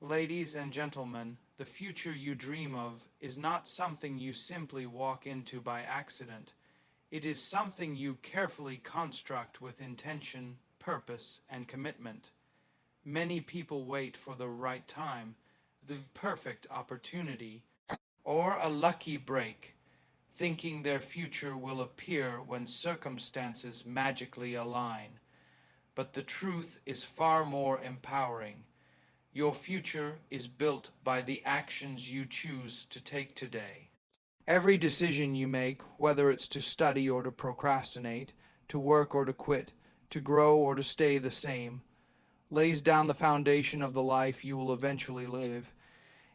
Ladies and gentlemen, the future you dream of is not something you simply walk into by accident. It is something you carefully construct with intention, purpose, and commitment. Many people wait for the right time, the perfect opportunity, or a lucky break, thinking their future will appear when circumstances magically align. But the truth is far more empowering. Your future is built by the actions you choose to take today. Every decision you make, whether it's to study or to procrastinate, to work or to quit, to grow or to stay the same, lays down the foundation of the life you will eventually live.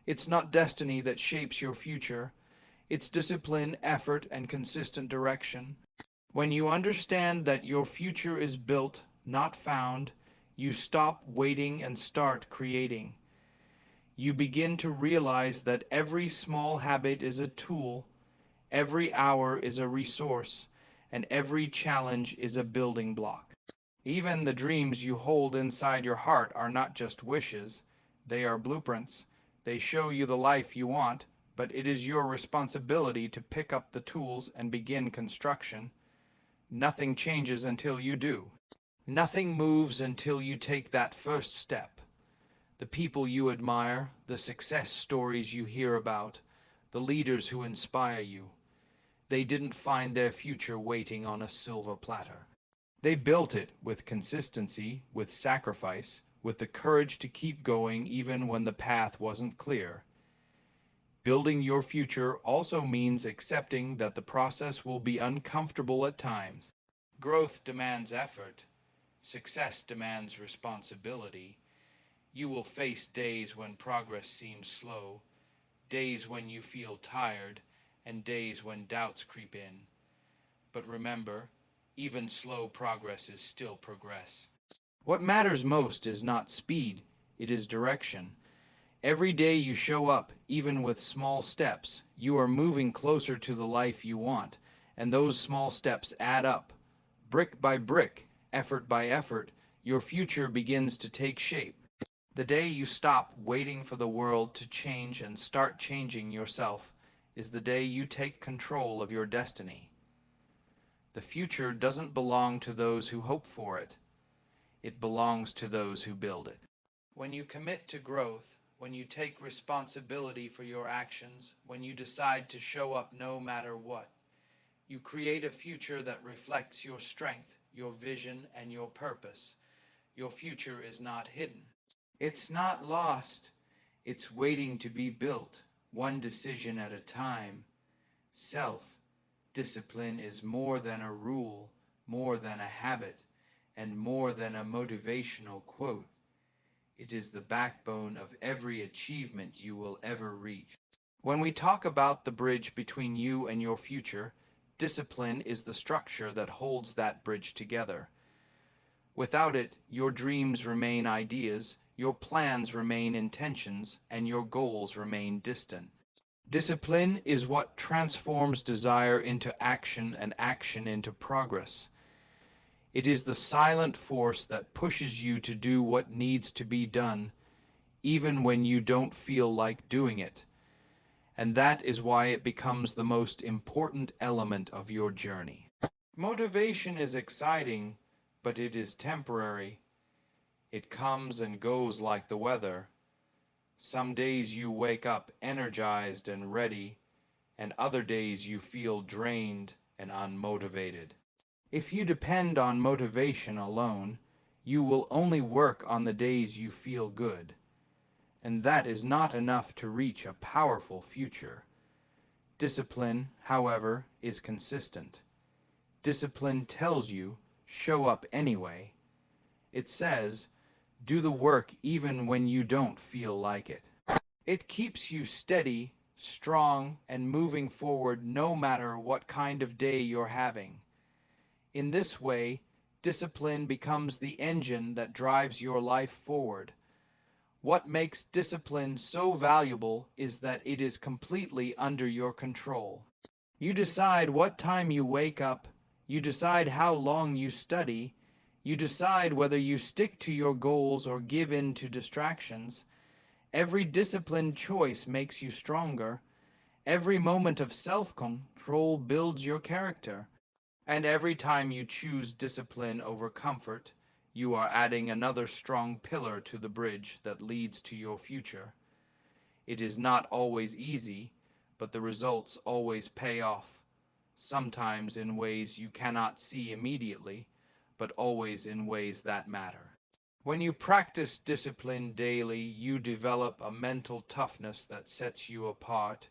It's not destiny that shapes your future. It's discipline, effort, and consistent direction. When you understand that your future is built, not found, you stop waiting and start creating. You begin to realize that every small habit is a tool, every hour is a resource, and every challenge is a building block. Even the dreams you hold inside your heart are not just wishes, they are blueprints. They show you the life you want, but it is your responsibility to pick up the tools and begin construction. Nothing changes until you do. Nothing moves until you take that first step. The people you admire, the success stories you hear about, the leaders who inspire you, they didn't find their future waiting on a silver platter. They built it with consistency, with sacrifice, with the courage to keep going even when the path wasn't clear. Building your future also means accepting that the process will be uncomfortable at times. Growth demands effort. Success demands responsibility. You will face days when progress seems slow, days when you feel tired, and days when doubts creep in. But remember, even slow progress is still progress. What matters most is not speed, it is direction. Every day you show up, even with small steps, you are moving closer to the life you want, and those small steps add up. Brick by brick, effort by effort, your future begins to take shape. The day you stop waiting for the world to change and start changing yourself is the day you take control of your destiny. The future doesn't belong to those who hope for it. It belongs to those who build it. When you commit to growth, when you take responsibility for your actions, when you decide to show up no matter what, you create a future that reflects your strength, your vision, and your purpose. Your future is not hidden. It's not lost. It's waiting to be built, one decision at a time. Self-discipline is more than a rule, more than a habit, and more than a motivational quote. It is the backbone of every achievement you will ever reach. When we talk about the bridge between you and your future, discipline is the structure that holds that bridge together. Without it, your dreams remain ideas, your plans remain intentions, and your goals remain distant. Discipline is what transforms desire into action and action into progress. It is the silent force that pushes you to do what needs to be done, even when you don't feel like doing it. And that is why it becomes the most important element of your journey. Motivation is exciting, but it is temporary. It comes and goes like the weather. Some days you wake up energized and ready, and other days you feel drained and unmotivated. If you depend on motivation alone, you will only work on the days you feel good. And that is not enough to reach a powerful future. Discipline, however, is consistent. Discipline tells you, show up anyway. It says, do the work even when you don't feel like it. It keeps you steady, strong, and moving forward no matter what kind of day you're having. In this way, discipline becomes the engine that drives your life forward. What makes discipline so valuable is that it is completely under your control. You decide what time you wake up, you decide how long you study, you decide whether you stick to your goals or give in to distractions, Every disciplined choice makes you stronger. Every moment of self-control builds your character. And every time you choose discipline over comfort, you are adding another strong pillar to the bridge that leads to your future. It is not always easy, but the results always pay off, sometimes in ways you cannot see immediately, but always in ways that matter. When you practice discipline daily, you develop a mental toughness that sets you apart.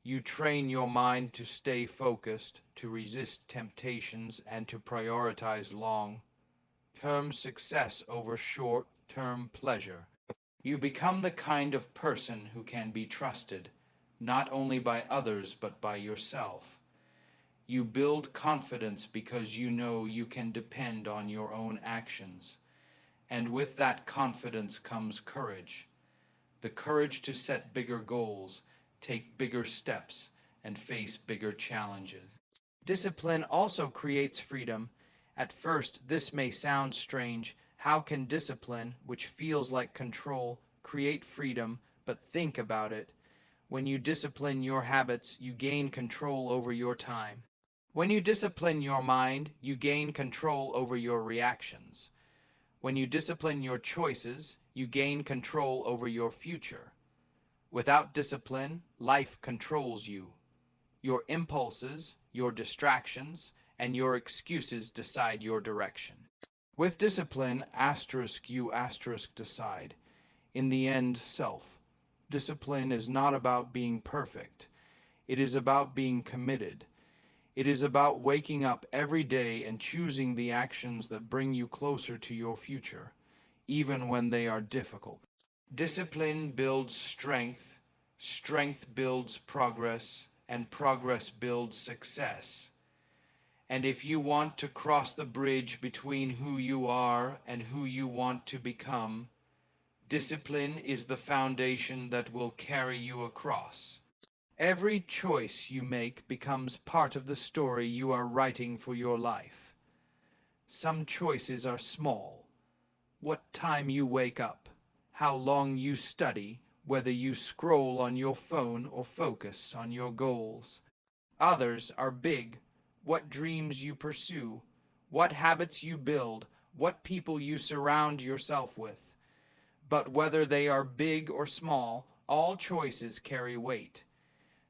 You train your mind to stay focused, to resist temptations, and to prioritize long-term success over short-term pleasure. You become the kind of person who can be trusted, not only by others but by yourself. You build confidence because you know you can depend on your own actions. And with that confidence comes courage. The courage to set bigger goals, take bigger steps, and face bigger challenges. Discipline also creates freedom. At first, this may sound strange. How can discipline, which feels like control, create freedom? But think about it. When you discipline your habits, you gain control over your time. When you discipline your mind, you gain control over your reactions. When you discipline your choices, you gain control over your future. Without discipline, life controls you. Your impulses, your distractions, and your excuses decide your direction. With discipline, you decide. In the end, self. Discipline is not about being perfect. It is about being committed. It is about waking up every day and choosing the actions that bring you closer to your future, even when they are difficult. Discipline builds strength, strength builds progress, and progress builds success. And if you want to cross the bridge between who you are and who you want to become, discipline is the foundation that will carry you across. Every choice you make becomes part of the story you are writing for your life. Some choices are small. What time you wake up, how long you study, whether you scroll on your phone or focus on your goals. Others are big. What dreams you pursue, what habits you build, what people you surround yourself with. But whether they are big or small, all choices carry weight.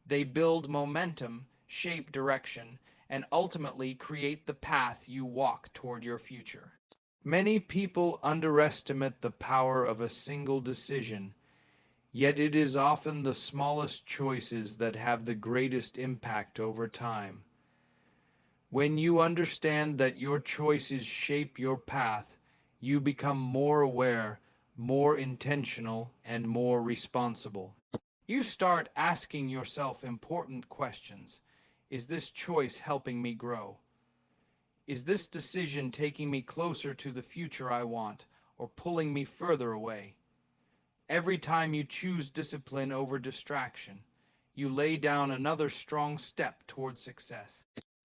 They build momentum, shape direction, and ultimately create the path you walk toward your future. Many people underestimate the power of a single decision, yet it is often the smallest choices that have the greatest impact over time. When you understand that your choices shape your path, you become more aware, more intentional, and more responsible. You start asking yourself important questions. Is this choice helping me grow? Is this decision taking me closer to the future I want, or pulling me further away? Every time you choose discipline over distraction, you lay down another strong step toward success.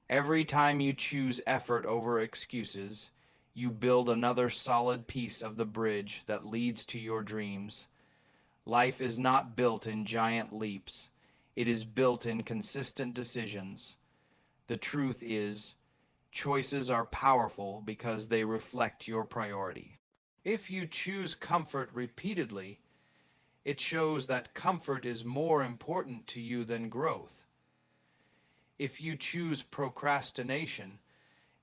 Every time you choose effort over excuses, you build another solid piece of the bridge that leads to your dreams. Life is not built in giant leaps. It is built in consistent decisions. The truth is, choices are powerful because they reflect your priority. If you choose comfort repeatedly, it shows that comfort is more important to you than growth. If you choose procrastination,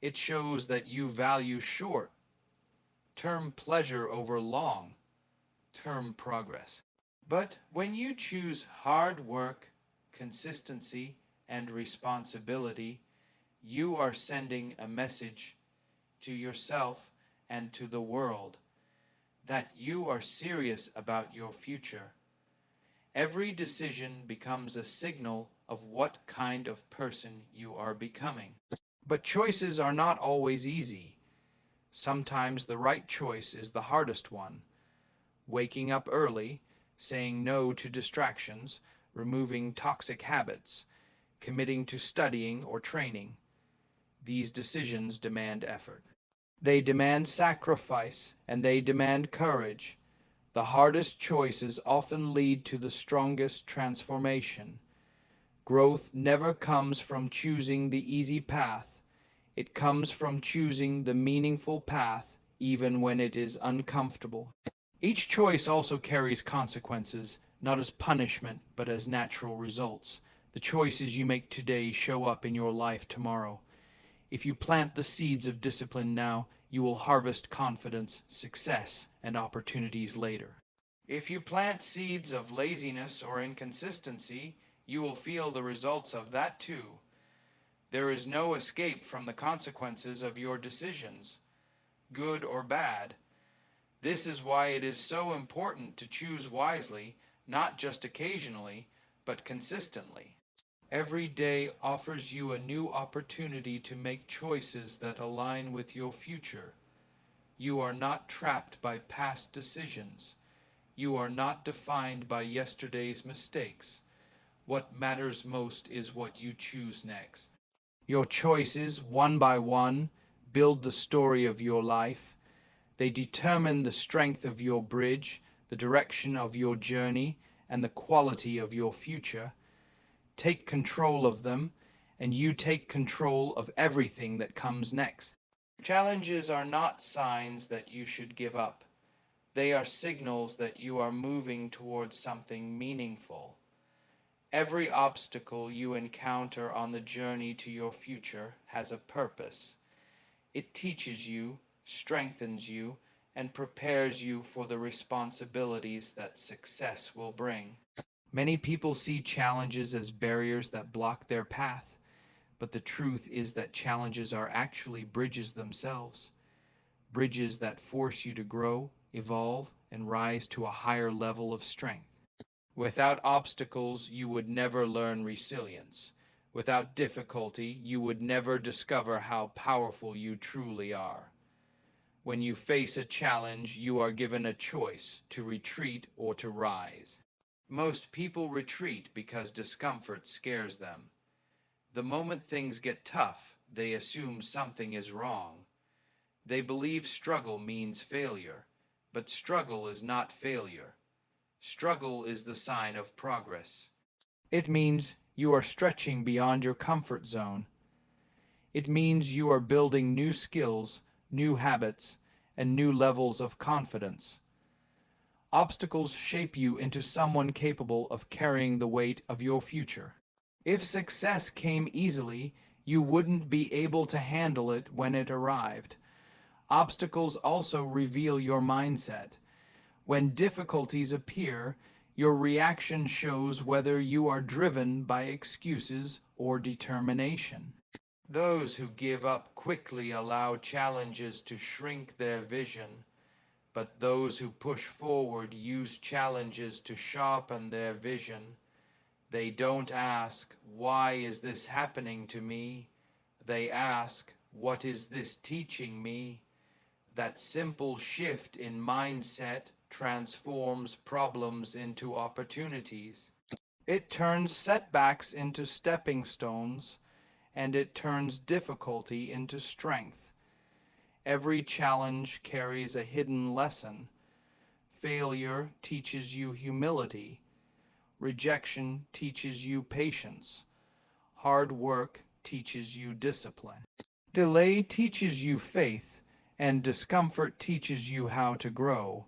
it shows that you value short-term pleasure over long-term progress. But when you choose hard work, consistency, and responsibility, you are sending a message to yourself and to the world that you are serious about your future. Every decision becomes a signal of what kind of person you are becoming. But choices are not always easy. Sometimes the right choice is the hardest one. Waking up early, saying no to distractions, removing toxic habits, committing to studying or training. These decisions demand effort. They demand sacrifice, and they demand courage. The hardest choices often lead to the strongest transformation. Growth never comes from choosing the easy path. It comes from choosing the meaningful path, even when it is uncomfortable. Each choice also carries consequences, not as punishment, but as natural results. The choices you make today show up in your life tomorrow. If you plant the seeds of discipline now, you will harvest confidence, success, and opportunities later. If you plant seeds of laziness or inconsistency, you will feel the results of that too. There is no escape from the consequences of your decisions, good or bad. This is why it is so important to choose wisely, not just occasionally, but consistently. Every day offers you a new opportunity to make choices that align with your future. You are not trapped by past decisions. You are not defined by yesterday's mistakes. What matters most is what you choose next. Your choices, one by one, build the story of your life. They determine the strength of your bridge, the direction of your journey, and the quality of your future. Take control of them, and you take control of everything that comes next. Challenges are not signs that you should give up. They are signals that you are moving towards something meaningful. Every obstacle you encounter on the journey to your future has a purpose. It teaches you, strengthens you, and prepares you for the responsibilities that success will bring. Many people see challenges as barriers that block their path, but the truth is that challenges are actually bridges themselves. Bridges that force you to grow, evolve, and rise to a higher level of strength. Without obstacles, you would never learn resilience. Without difficulty, you would never discover how powerful you truly are. When you face a challenge, you are given a choice to retreat or to rise. Most people retreat because discomfort scares them. The moment things get tough, they assume something is wrong. They believe struggle means failure, but struggle is not failure. Struggle is the sign of progress. It means you are stretching beyond your comfort zone. It means you are building new skills, new habits, and new levels of confidence. Obstacles shape you into someone capable of carrying the weight of your future. If success came easily, you wouldn't be able to handle it when it arrived. Obstacles also reveal your mindset. When difficulties appear, your reaction shows whether you are driven by excuses or determination. Those who give up quickly allow challenges to shrink their vision, but those who push forward use challenges to sharpen their vision. They don't ask, "Why is this happening to me?" They ask, "What is this teaching me?" That simple shift in mindset transforms problems into opportunities. It turns setbacks into stepping stones, and it turns difficulty into strength. Every challenge carries a hidden lesson. Failure teaches you humility. Rejection teaches you patience. Hard work teaches you discipline. Delay teaches you faith, and discomfort teaches you how to grow.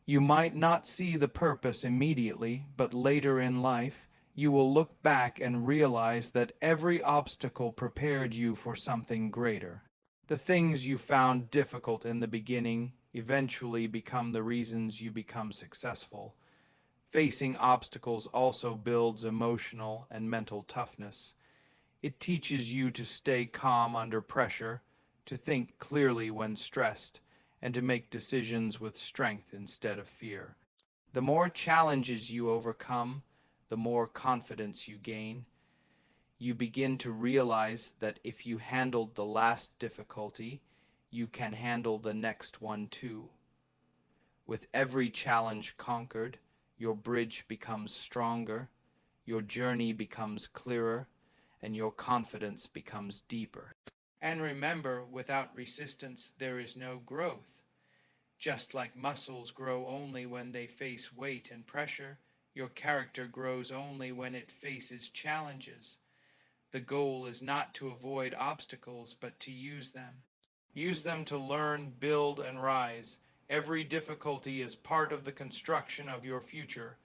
You might not see the purpose immediately, but later in life, you will look back and realize that every obstacle prepared you for something greater. The things you found difficult in the beginning eventually become the reasons you become successful. Facing obstacles also builds emotional and mental toughness. It teaches you to stay calm under pressure, to think clearly when stressed, and to make decisions with strength instead of fear. The more challenges you overcome, the more confidence you gain. You begin to realize that if you handled the last difficulty, you can handle the next one too. With every challenge conquered, your bridge becomes stronger, your journey becomes clearer, and your confidence becomes deeper. And remember, without resistance, there is no growth. Just like muscles grow only when they face weight and pressure, your character grows only when it faces challenges. The goal is not to avoid obstacles, but to use them. Use them to learn, build, and rise. Every difficulty is part of the construction of your future.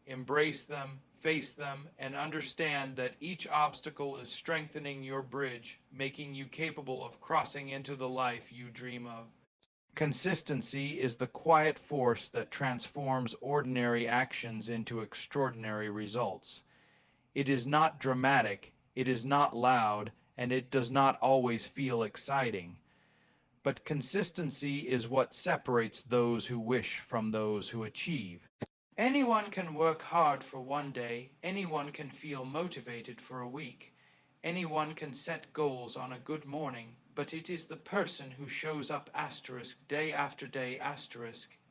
Embrace them, face them, and understand that each obstacle is strengthening your bridge, making you capable of crossing into the life you dream of. Consistency is the quiet force that transforms ordinary actions into extraordinary results. It is not dramatic, it is not loud, and it does not always feel exciting. But consistency is what separates those who wish from those who achieve. Anyone can work hard for one day, anyone can feel motivated for a week, anyone can set goals on a good morning, but it is the person who shows up day after day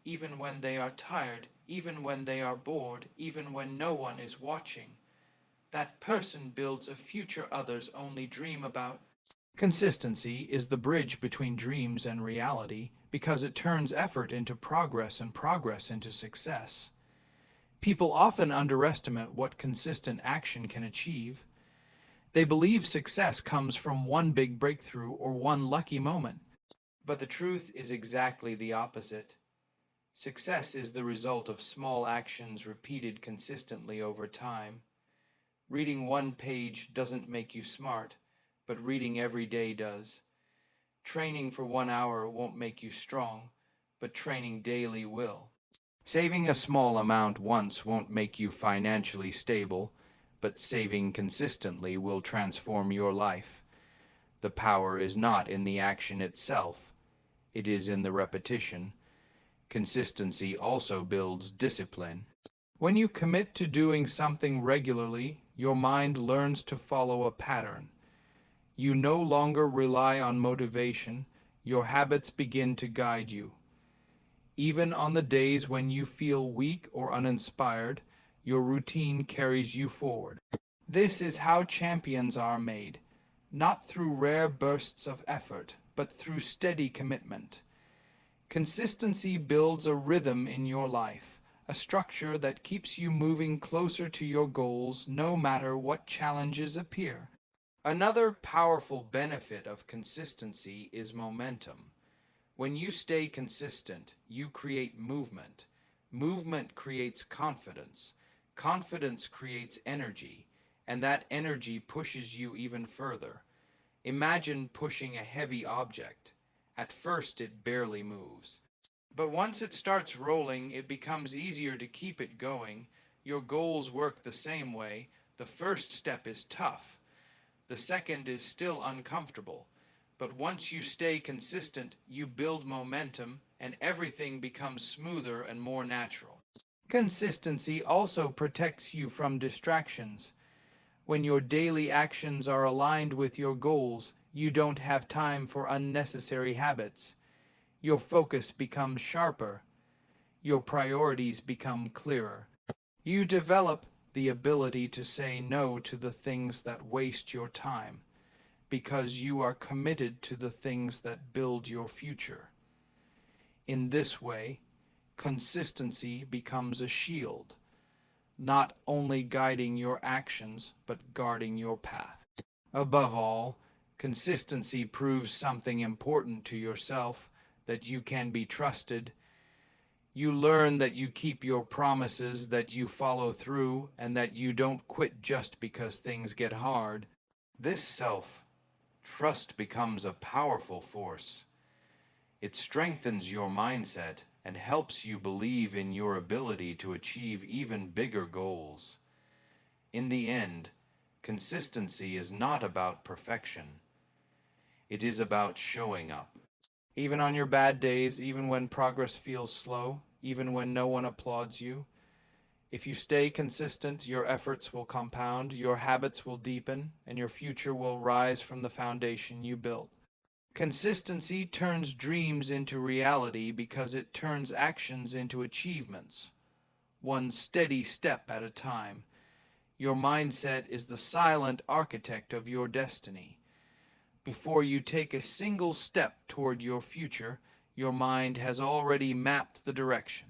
even when they are tired, even when they are bored, even when no one is watching. That person builds a future others only dream about. Consistency is the bridge between dreams and reality because it turns effort into progress and progress into success. People often underestimate what consistent action can achieve. They believe success comes from one big breakthrough or one lucky moment. But the truth is exactly the opposite. Success is the result of small actions repeated consistently over time. Reading one page doesn't make you smart, but reading every day does. Training for 1 hour won't make you strong, but training daily will. Saving a small amount once won't make you financially stable, but saving consistently will transform your life. The power is not in the action itself, it is in the repetition. Consistency also builds discipline. When you commit to doing something regularly, your mind learns to follow a pattern. You no longer rely on motivation, your habits begin to guide you. Even on the days when you feel weak or uninspired, your routine carries you forward. This is how champions are made, not through rare bursts of effort, but through steady commitment. Consistency builds a rhythm in your life, a structure that keeps you moving closer to your goals no matter what challenges appear. Another powerful benefit of consistency is momentum. When you stay consistent, you create movement. Movement creates confidence. Confidence creates energy, and that energy pushes you even further. Imagine pushing a heavy object. At first, it barely moves. But once it starts rolling, it becomes easier to keep it going. Your goals work the same way. The first step is tough. The second is still uncomfortable. But once you stay consistent, you build momentum, and everything becomes smoother and more natural. Consistency also protects you from distractions. When your daily actions are aligned with your goals, you don't have time for unnecessary habits. Your focus becomes sharper. Your priorities become clearer. You develop the ability to say no to the things that waste your time, because you are committed to the things that build your future. In this way, consistency becomes a shield, not only guiding your actions, but guarding your path. Above all, consistency proves something important to yourself, that you can be trusted. You learn that you keep your promises, that you follow through, and that you don't quit just because things get hard. This self-trust becomes a powerful force. It strengthens your mindset and helps you believe in your ability to achieve even bigger goals. In the end, consistency is not about perfection. It is about showing up. Even on your bad days, even when progress feels slow, even when no one applauds you, if you stay consistent, your efforts will compound, your habits will deepen, and your future will rise from the foundation you built. Consistency turns dreams into reality because it turns actions into achievements, one steady step at a time. Your mindset is the silent architect of your destiny. Before you take a single step toward your future, Your mind has already mapped the direction.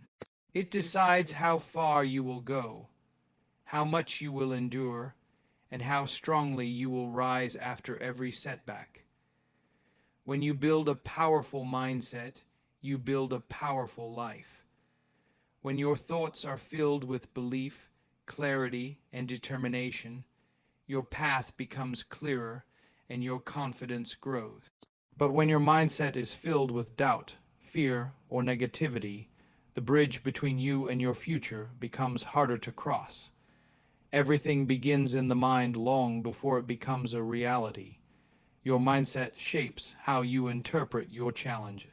It decides how far you will go, how much you will endure, and how strongly you will rise after every setback. When you build a powerful mindset, you build a powerful life. When your thoughts are filled with belief, clarity, and determination, your path becomes clearer and your confidence grows. But when your mindset is filled with doubt, fear, or negativity, the bridge between you and your future becomes harder to cross. Everything begins in the mind long before it becomes a reality. Your mindset shapes how you interpret your challenges.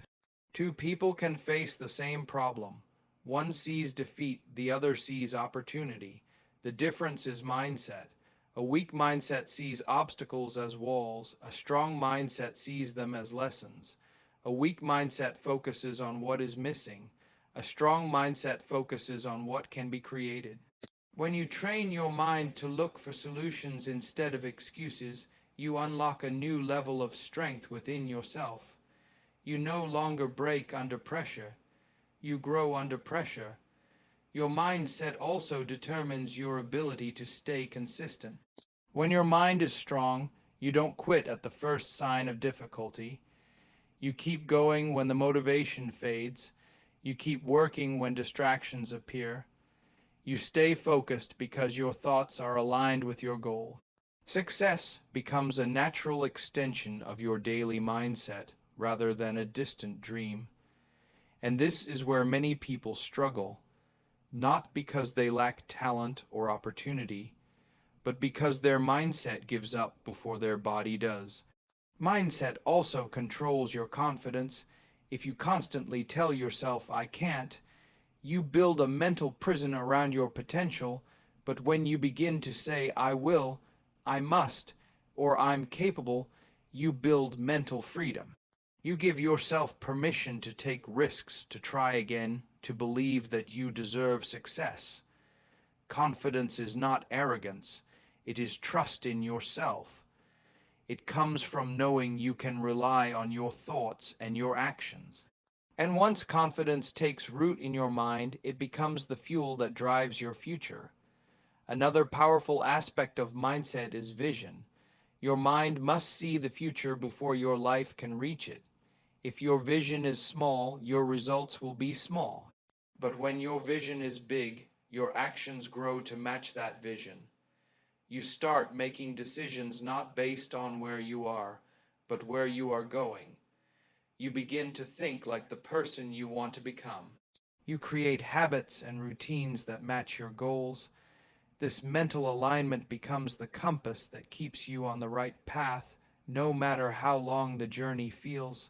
Two people can face the same problem. One sees defeat, the other sees opportunity. The difference is mindset. A weak mindset sees obstacles as walls. A strong mindset sees them as lessons. A weak mindset focuses on what is missing. A strong mindset focuses on what can be created. When you train your mind to look for solutions instead of excuses, you unlock a new level of strength within yourself. You no longer break under pressure. You grow under pressure. Your mindset also determines your ability to stay consistent. When your mind is strong, you don't quit at the first sign of difficulty. You keep going when the motivation fades. You keep working when distractions appear. You stay focused because your thoughts are aligned with your goal. Success becomes a natural extension of your daily mindset rather than a distant dream. And this is where many people struggle, not because they lack talent or opportunity, but because their mindset gives up before their body does. Mindset also controls your confidence. If you constantly tell yourself, "I can't," you build a mental prison around your potential, but when you begin to say, "I will," "I must," or "I'm capable," you build mental freedom. You give yourself permission to take risks, to try again, to believe that you deserve success. Confidence is not arrogance, it is trust in yourself. It comes from knowing you can rely on your thoughts and your actions. And once confidence takes root in your mind, it becomes the fuel that drives your future. Another powerful aspect of mindset is vision. Your mind must see the future before your life can reach it. If your vision is small, your results will be small. But when your vision is big, your actions grow to match that vision. You start making decisions not based on where you are, but where you are going. You begin to think like the person you want to become. You create habits and routines that match your goals. This mental alignment becomes the compass that keeps you on the right path, no matter how long the journey feels.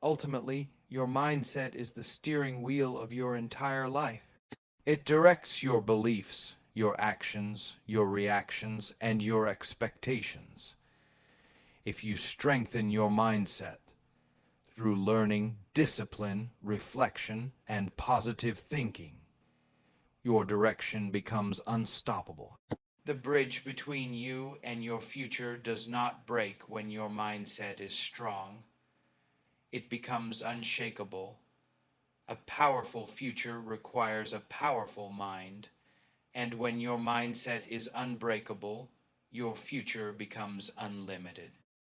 Ultimately, your mindset is the steering wheel of your entire life. It directs your beliefs, your actions, your reactions, and your expectations. If you strengthen your mindset through learning, discipline, reflection, and positive thinking, your direction becomes unstoppable. The bridge between you and your future does not break when your mindset is strong. It becomes unshakable. A powerful future requires a powerful mind, and when your mindset is unbreakable, your future becomes unlimited.